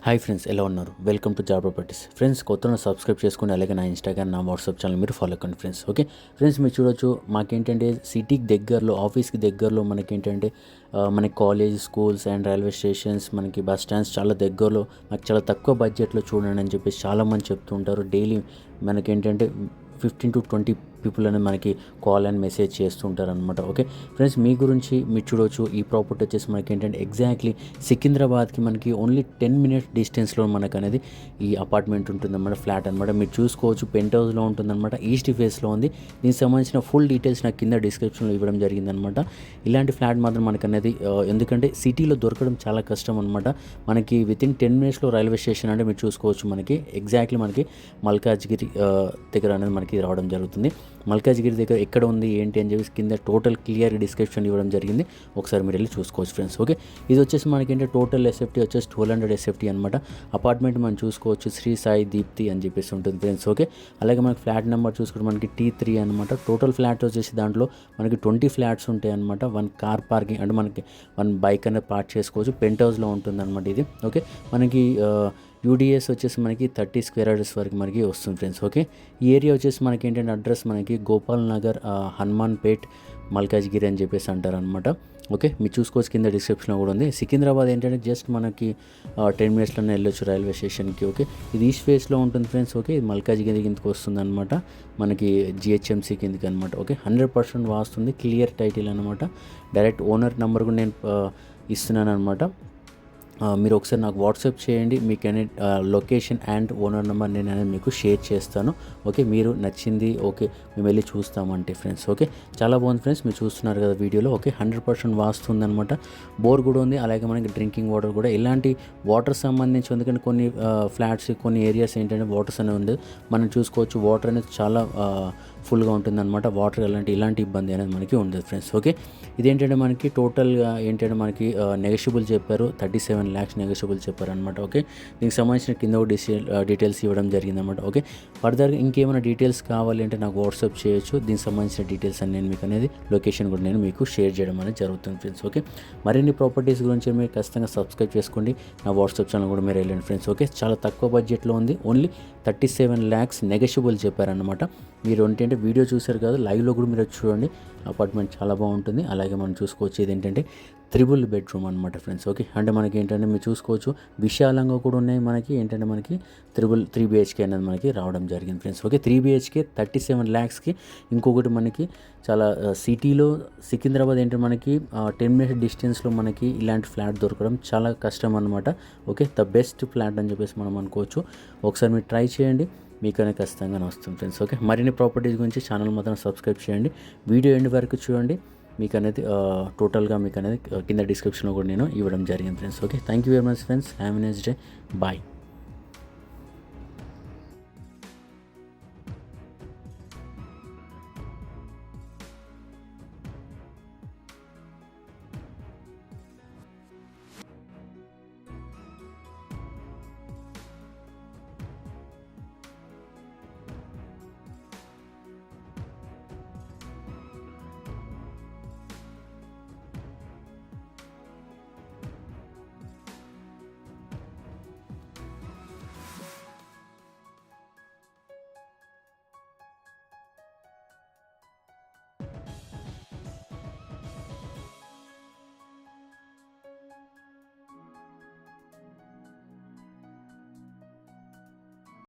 Hi friends, ఎలా ఉన్నారు? Welcome to job properties. Friends, కొత్తగా సబ్స్క్రైబ్ చేసుకుని అలాగే నా ఇన్స్టాగ్రామ్, నా వాట్సాప్ ఛానల్ మీరు ఫాలో కండి ఫ్రెండ్స్. ఓకే ఫ్రెండ్స్, మీరు చూడొచ్చు మాకేంటంటే సిటీకి దగ్గరలో, ఆఫీస్కి దగ్గరలో మనకేంటంటే మనకి college, schools and railway stations, మనకి బస్ స్టాండ్స్ చాలా దగ్గరలో మాకు చాలా తక్కువ బడ్జెట్లో చూడండి అని చెప్పేసి చాలామంది చెప్తూ ఉంటారు. డైలీ మనకేంటంటే 15 to 20 పీపుల్ అనేది మనకి కాల్ అండ్ మెసేజ్ చేస్తుంటారు అనమాట. ఓకే ఫ్రెండ్స్, మీ గురించి మీరు చూడవచ్చు. ఈ ప్రాపర్టీ వచ్చేసి మనకి ఏంటంటే ఎగ్జాక్ట్లీ సికింద్రాబాద్కి మనకి ఓన్లీ 10 minutes డిస్టెన్స్లో మనకు అనేది ఈ అపార్ట్మెంట్ ఉంటుందన్నమాట, ఫ్లాట్ అనమాట. మీరు చూసుకోవచ్చు, పెంట్ హౌస్లో ఉంటుందన్నమాట, ఈస్ట్ ఫేస్లో ఉంది. దీనికి సంబంధించిన ఫుల్ డీటెయిల్స్ నాకు కింద డిస్క్రిప్షన్లో ఇవ్వడం జరిగిందనమాట. ఇలాంటి ఫ్లాట్ మాత్రం మనకు అనేది ఎందుకంటే సిటీలో దొరకడం చాలా కష్టం అనమాట. మనకి వితిన్ 10 minutesలో రైల్వే స్టేషన్ అంటే మీరు చూసుకోవచ్చు. మనకి ఎగ్జాక్ట్లీ మనకి మల్కాజ్గిరి దగ్గర అనేది మనకి రావడం జరుగుతుంది. మల్కాజ్గిరి దగ్గర ఎక్కడ ఉంది ఏంటి అని చెప్పేసి కింద టోటల్ క్లియర్ డిస్క్రిప్షన్ ఇవ్వడం జరిగింది. ఒకసారి మీరు వెళ్ళి చూసుకోవచ్చు ఫ్రెండ్స్. ఓకే, ఇది వచ్చేసి మనకి ఏంటంటే టోటల్ ఎస్ఎఫ్టీ వచ్చేసి 1200 SFT అనమాట. అపార్ట్మెంట్ మనం చూసుకోవచ్చు, శ్రీ సాయి దీప్తి అని చెప్పేసి ఉంటుంది ఫ్రెండ్స్. ఓకే, అలాగే మనకి ఫ్లాట్ నెంబర్ చూసుకుంటే మనకి T3 అనమాట. టోటల్ ఫ్లాట్ వచ్చేసి దాంట్లో మనకి 20 ఫ్లాట్స్ ఉంటాయి అనమాట. 1 కార్ పార్కింగ్ అంటే మనకి 1 బైక్ అనేది పార్క్ చేసుకోవచ్చు. పెంట్ హౌస్లో ఉంటుంది అనమాట ఇది. ఓకే, మనకి యూడిఎస్ వచ్చేసి మనకి 30 square yards వరకు మనకి వస్తుంది ఫ్రెండ్స్. ఓకే, ఈ ఏరియా వచ్చేసి మనకి ఏంటంటే అడ్రస్ మనకి గోపాల్ నగర్, హనుమాన్పేట్, మల్కాజ్గిరి అని చెప్పేసి అంటారు అనమాట. ఓకే, మీరు చూసుకోవచ్చు, కింద డిస్క్రిప్షన్లో కూడా ఉంది. సికింద్రాబాద్ ఏంటంటే జస్ట్ మనకి 10 minutesలోనే వెళ్ళొచ్చు రైల్వే స్టేషన్కి. ఓకే, ఇది ఈస్ట్ ఫేస్లో ఉంటుంది ఫ్రెండ్స్. ఓకే, ఇది మల్కాజ్గిరి కిందకి వస్తుంది అనమాట, మనకి GHMC కిందకి అనమాట. ఓకే, 100% వాస్తుంది, క్లియర్ టైటిల్ అనమాట. డైరెక్ట్ ఓనర్ నెంబర్ కూడా నేను ఇస్తున్నాను అనమాట. మీరు ఒకసారి నాకు వాట్సాప్ చేయండి, మీకు అనేది లొకేషన్ అండ్ ఓనర్ నెంబర్ నేను అనేది మీకు షేర్ చేస్తాను. ఓకే, మీరు నచ్చింది ఓకే మేము వెళ్ళి చూస్తామంటే ఫ్రెండ్స్. ఓకే, చాలా బాగుంది ఫ్రెండ్స్, మీరు చూస్తున్నారు కదా వీడియోలో. ఓకే, 100% వాస్తుంది అనమాట. బోర్ కూడా ఉంది, అలాగే మనకి డ్రింకింగ్ వాటర్ కూడా. ఇలాంటి వాటర్ సంబంధించి ఎందుకంటే కొన్ని ఫ్లాట్స్, కొన్ని ఏరియాస్ ఏంటంటే వాటర్స్ అనేవి ఉండదు. మనం చూసుకోవచ్చు, వాటర్ అనేది చాలా ఫుల్గా ఉంటుందన్నమాట. వాటర్ ఇలాంటి ఇబ్బంది అనేది మనకి ఉండదు ఫ్రెండ్స్. ఓకే, ఇదేంటంటే మనకి టోటల్గా ఏంటంటే మనకి నెగోషియబుల్ చెప్పారు, 37 lakhs నెగోషియబుల్ చెప్పారు అనమాట. ఓకే, దీనికి సంబంధించిన కింద డీటెయిల్స్ ఇవ్వడం జరిగిందన్నమాట. ఓకే, ఫర్దర్గా ఇంకేమైనా డీటెయిల్స్ కావాలి అంటే నాకు వాట్సాప్ చేయొచ్చు. దీనికి సంబంధించిన డీటెయిల్స్ అని నేను మీకు అనేది లొకేషన్ కూడా నేను మీకు షేర్ చేయడం అనేది జరుగుతుంది ఫ్రెండ్స్. ఓకే, మరిన్ని ప్రాపర్టీస్ గురించి మీరు ఖచ్చితంగా సబ్స్క్రైబ్ చేసుకోండి. నా వాట్సాప్ ఛానల్ కూడా మీరు వెళ్ళండి ఫ్రెండ్స్. ఓకే, చాలా తక్కువ బడ్జెట్లో ఉంది, ఓన్లీ 37 lakhs నెగోషియబుల్ చెప్పారనమాట. మీరు ఏంటంటే వీడియో చూసారు కదా, లైవ్లో కూడా మీరు చూడండి. అపార్ట్మెంట్ చాలా బాగుంటుంది. అలాగే మనం చూసుకోవచ్చు, ఇది ఏంటంటే 3 bedroom అనమాట ఫ్రెండ్స్. ఓకే, అంటే మనకి ఏంటంటే మీరు చూసుకోవచ్చు, విశాలంగా కూడా ఉన్నాయి. మనకి ఏంటంటే మనకి 3 BHK అనేది మనకి రావడం జరిగింది ఫ్రెండ్స్. Okay, 3 BHK 37 lakhsకి. ఇంకొకటి మనకి చాలా సిటీలో సికింద్రాబాద్ ఏంటంటే మనకి 10 minutes డిస్టెన్స్లో మనకి ఇలాంటి ఫ్లాట్ దొరకడం చాలా కష్టం అనమాట. ఓకే, ద బెస్ట్ ఫ్లాట్ అని చెప్పేసి మనం అనుకోవచ్చు. ఒకసారి మీరు ట్రై చేయండి, మీకనే ఖచ్చితంగా వస్తుంది ఫ్రెండ్స్. ఓకే, మరిన్ని ప్రాపర్టీస్ గురించి ఛానల్ మాత్రం సబ్స్క్రైబ్ చేయండి. వీడియో ఎండ్ వరకు చూడండి, మీకు అనేది టోటల్గా మీకు అనేది కింద డిస్క్రిప్షన్లో కూడా నేను ఇవ్వడం జరిగింది friends. Okay, thank you very much friends. Have a nice day. Bye.